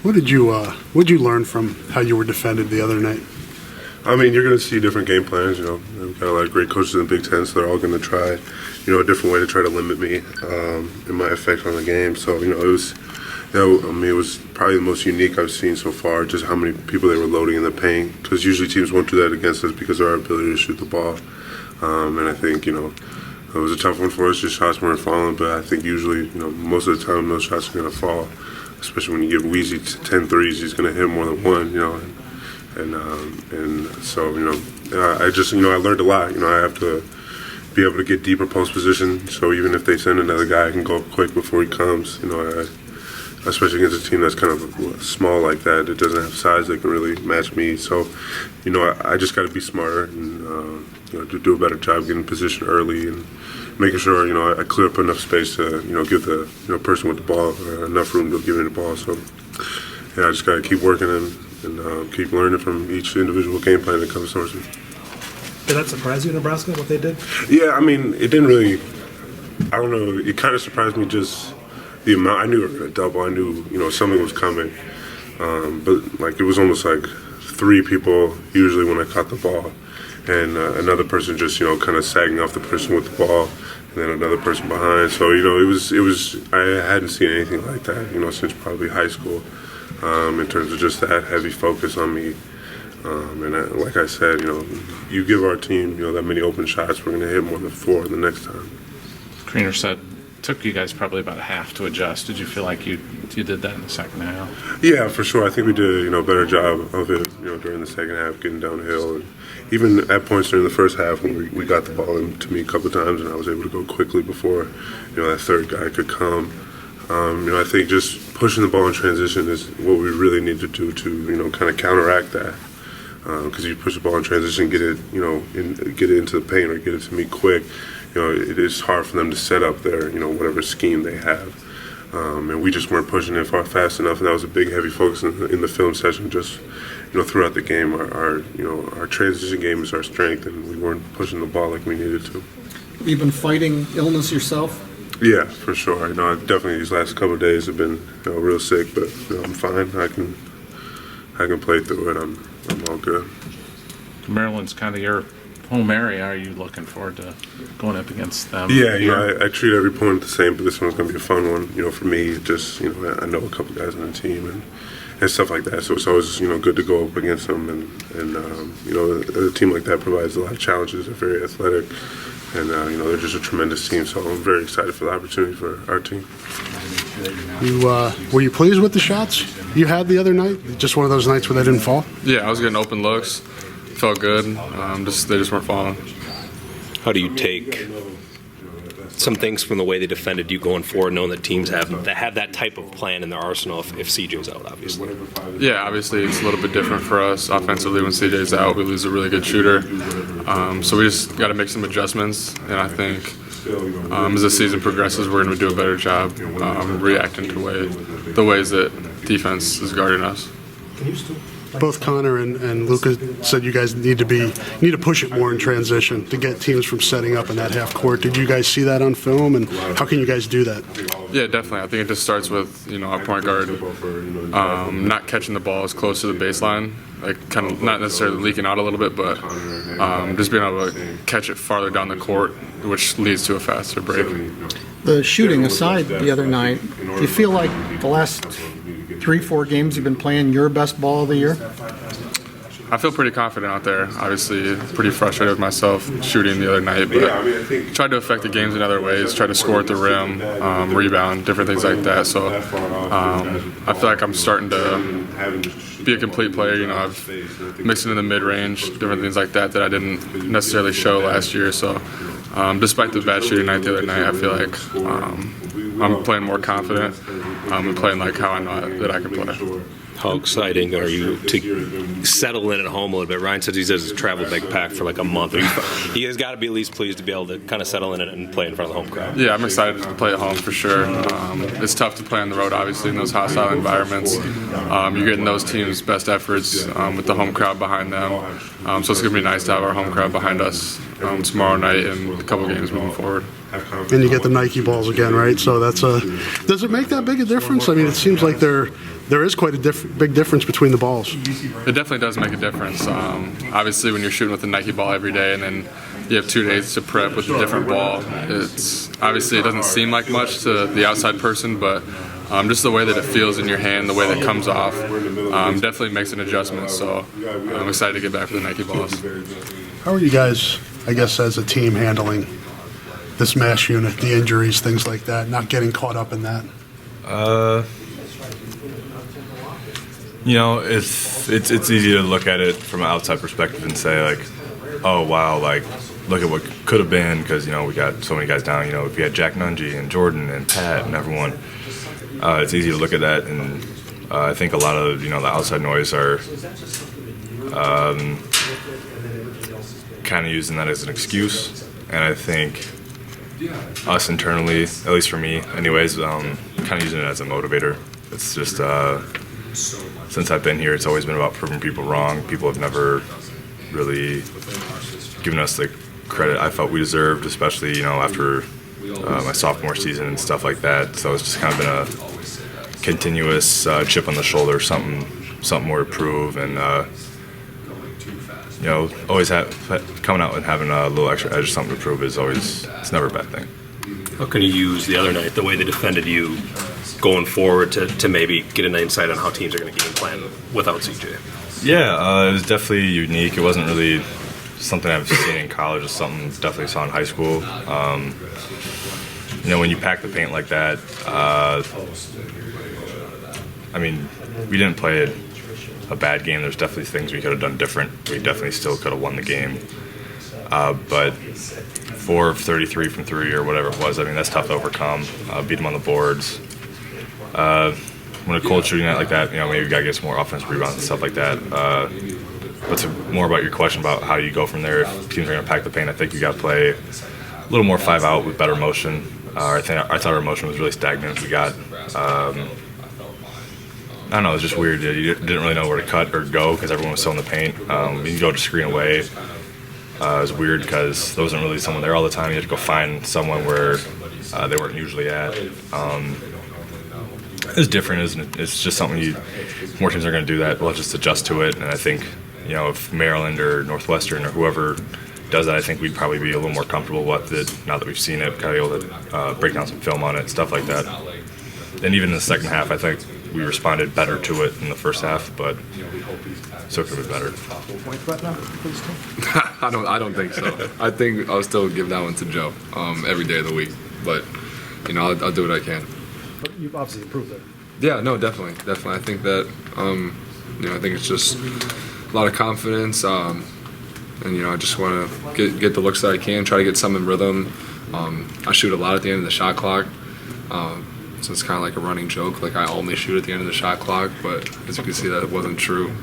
What did you learn from how you were defended the other night? I mean, you're going to see different game plans. We've got a lot of great coaches in the Big Ten, so they're all going to try, a different way to try to limit me and my effect on the game. So, it was, it was probably the most unique I've seen so far, just how many people they were loading in the paint. Because usually teams won't do that against us because of our ability to shoot the ball. And I think, it was a tough one for us. Just shots weren't falling, but I think usually, most of the time those shots are going to fall. Especially when you give Weezy 10 threes, he's going to hit more than one, And so, I just, I learned a lot. I have to be able to get deeper post position. So even if they send another guy, I can go quick before he comes. Especially against a team that's kind of small like that, it doesn't have size that can really match me. So, I just got to be smarter and to do a better job getting position early and making sure I clear up enough space to give the person with the ball enough room to give me the ball. So, yeah, I just got to keep working and keep learning from each individual game plan that comes towards me. Did that surprise you, Nebraska, what they did? Yeah, I mean, it didn't really. I don't know. It kind of surprised me just the amount. I knew it was going to double. I knew something was coming, but it was almost like three people usually when I caught the ball, and another person just kind of sagging off the person with the ball, and then another person behind. So it was. I hadn't seen anything like that since probably high school. In terms of just that heavy focus on me. Like I said, you give our team, that many open shots, we're going to hit more than 4 the next time. Kriener said it took you guys probably about a half to adjust. Did you feel like you did that in the second half? Yeah, for sure. I think we did a better job of it, during the second half, getting downhill. And even at points during the first half when we got the ball into me a couple of times and I was able to go quickly before, that third guy could come. I think just pushing the ball in transition is what we really need to do to, kind of counteract that. Because you push the ball in transition, get it into the paint or get it to me quick. It is hard for them to set up their, whatever scheme they have. And we just weren't pushing it fast enough, and that was a big, heavy focus in the film session. Just, throughout the game, our transition game is our strength, and we weren't pushing the ball like we needed to. You've been fighting illness yourself? Yeah, for sure. I definitely these last couple of days have been real sick, but I'm fine. I can play through it. I'm all good. Maryland's kind of your home area. Are you looking forward to going up against them? Yeah, I treat every opponent the same, but this one's going to be a fun one. For me, just I know a couple guys on the team and stuff like that, so it's always good to go up against them. And a team like that provides a lot of challenges. They're very athletic. And, they're just a tremendous team, so I'm very excited for the opportunity for our team. Were you pleased with the shots you had the other night? Just one of those nights where they didn't fall? Yeah, I was getting open looks. Felt good. They just weren't falling. How do you take some things from the way they defended you going forward, knowing that teams have that type of plan in their arsenal if CJ's out, obviously? Yeah, obviously it's a little bit different for us offensively when CJ's out. We lose a really good shooter. So we just got to make some adjustments, and I think as the season progresses, we're going to do a better job reacting to the ways that defense is guarding us. Both Connor and Luka said you guys need to push it more in transition to get teams from setting up in that half court. Did you guys see that on film, and how can you guys do that? Yeah, definitely. I think it just starts with our point guard not catching the ball as close to the baseline, kind of not necessarily leaking out a little bit, but just being able to catch it farther down the court, which leads to a faster break. The shooting aside the other night, do you feel like the last 3-4 games you've been playing your best ball of the year? I feel pretty confident out there. Obviously, pretty frustrated with myself shooting the other night, but tried to affect the games in other ways, tried to score at the rim, rebound, different things like that. So I feel like I'm starting to be a complete player. I've mixed into the mid-range, different things like that I didn't necessarily show last year. So despite the bad shooting night the other night, I feel like I'm playing more confident and playing like how I know that I can play. How exciting are you to settle in at home a little bit? Ryan says he does a travel bag pack for like a month. He has got to be at least pleased to be able to kind of settle in and play in front of the home crowd. Yeah, I'm excited to play at home for sure. It's tough to play on the road, obviously, in those hostile environments. You're getting those teams' best efforts with the home crowd behind them. So it's going to be nice to have our home crowd behind us tomorrow night and a couple games moving forward. And you get the Nike balls again, right? So does it make that big a difference? I mean, it seems like they're there is quite a big difference between the balls. It definitely does make a difference. Obviously, when you're shooting with a Nike ball every day and then you have 2 days to prep with a different ball, it doesn't seem like much to the outside person, but just the way that it feels in your hand, the way that it comes off, definitely makes an adjustment. So I'm excited to get back with the Nike balls. How are you guys, I guess, as a team handling this mass unit, the injuries, things like that, not getting caught up in that? You know, it's easy to look at it from an outside perspective and say, like, oh, wow, like, look at what could have been, because, you know, we got so many guys down. You know, if you had Jack Nungy and Jordan and Pat and everyone, it's easy to look at that. And I think a lot of, you know, the outside noise are kind of using that as an excuse. And I think us internally, at least for me anyways, kind of using it as a motivator. It's just, since I've been here, it's always been about proving people wrong. People have never really given us the credit I felt we deserved, especially, you know, after my sophomore season and stuff like that. So it's just kind of been a continuous chip on the shoulder, something more to prove, and you know, always coming out and having a little extra edge, something to prove it's never a bad thing. How can you use the other night, the way they defended you, going forward to maybe get an insight on how teams are going to game plan without CJ? Yeah, it was definitely unique. It wasn't really something I've seen in college. It's something definitely saw in high school. You know, when you pack the paint like that, I mean, we didn't play a bad game. There's definitely things we could have done different. We definitely still could have won the game. But 4 of 33 from 3 or whatever it was, I mean, that's tough to overcome. Beat them on the boards. When a cold shooting night like that, you know, maybe you got to get some more offensive rebounds and stuff like that. But to more about your question about how you go from there, if teams are going to pack the paint, I think you got to play a little more 5-out with better motion. I thought our motion was really stagnant. We got, I don't know, it was just weird. You didn't really know where to cut or go because everyone was still in the paint. You go to screen away. It was weird because there wasn't really someone there all the time. You had to go find someone where they weren't usually at. It's different, isn't it? It's just something more teams are going to do that. We'll just adjust to it. And I think, you know, if Maryland or Northwestern or whoever does that, I think we'd probably be a little more comfortable with it now that we've seen it, kind of able to break down some film on it, stuff like that. And even in the second half, I think we responded better to it in the first half, but so could have been better. I don't think so. I think I'll still give that one to Joe every day of the week. But, you know, I'll do what I can. But you've obviously improved it. Yeah, no, definitely. I think that, you know, I think it's just a lot of confidence. And, you know, I just want to get the looks that I can, try to get some in rhythm. I shoot a lot at the end of the shot clock. So it's kind of like a running joke. Like, I only shoot at the end of the shot clock. But as you can see, that wasn't true,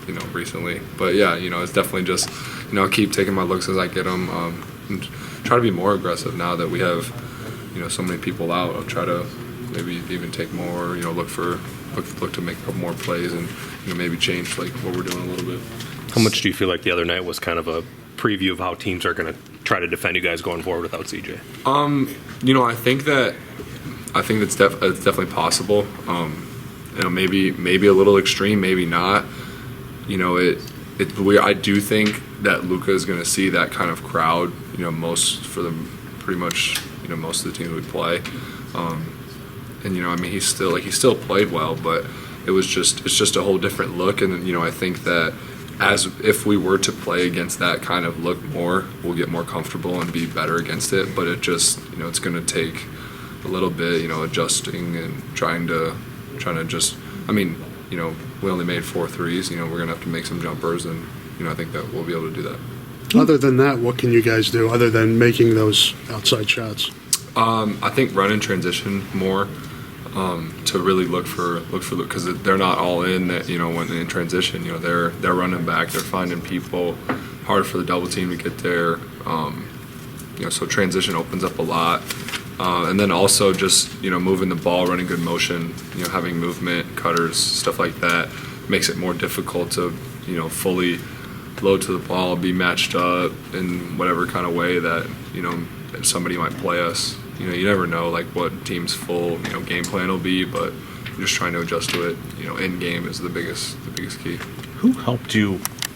you know, recently. But, yeah, you know, it's definitely just, you know, keep taking my looks as I get them. And try to be more aggressive now that we have, you know, so many people out. I'll try to maybe even take more, you know, look to make a couple more plays and, you know, maybe change like what we're doing a little bit. How much do you feel like the other night was kind of a preview of how teams are going to try to defend you guys going forward without CJ? You know, I think it's definitely possible. You know, maybe a little extreme, maybe not. You know, I do think that Luka is going to see that kind of crowd. You know, pretty much, you know, most of the teams we play. And, you know, I mean, he still played well, but it's just a whole different look. And, you know, I think that if we were to play against that kind of look more, we'll get more comfortable and be better against it. But it just, you know, it's going to take a little bit, you know, adjusting and trying to just, I mean, you know, we only made 4 threes. You know, we're going to have to make some jumpers, and, you know, I think that we'll be able to do that. Other than that, what can you guys do other than making those outside shots? I think run in transition more. To really look for because they're not all in that, you know, when in transition, you know, they're running back, they're finding people, hard for the double team to get there, you know, so transition opens up a lot, and then also just, you know, moving the ball, running good motion, you know, having movement, cutters, stuff like that makes it more difficult to, you know, fully load to the ball, be matched up in whatever kind of way that, you know, somebody might play us. You know, you never know like what team's full, you know, game plan will be, but just trying to adjust to it. In game is the biggest key. Who helped you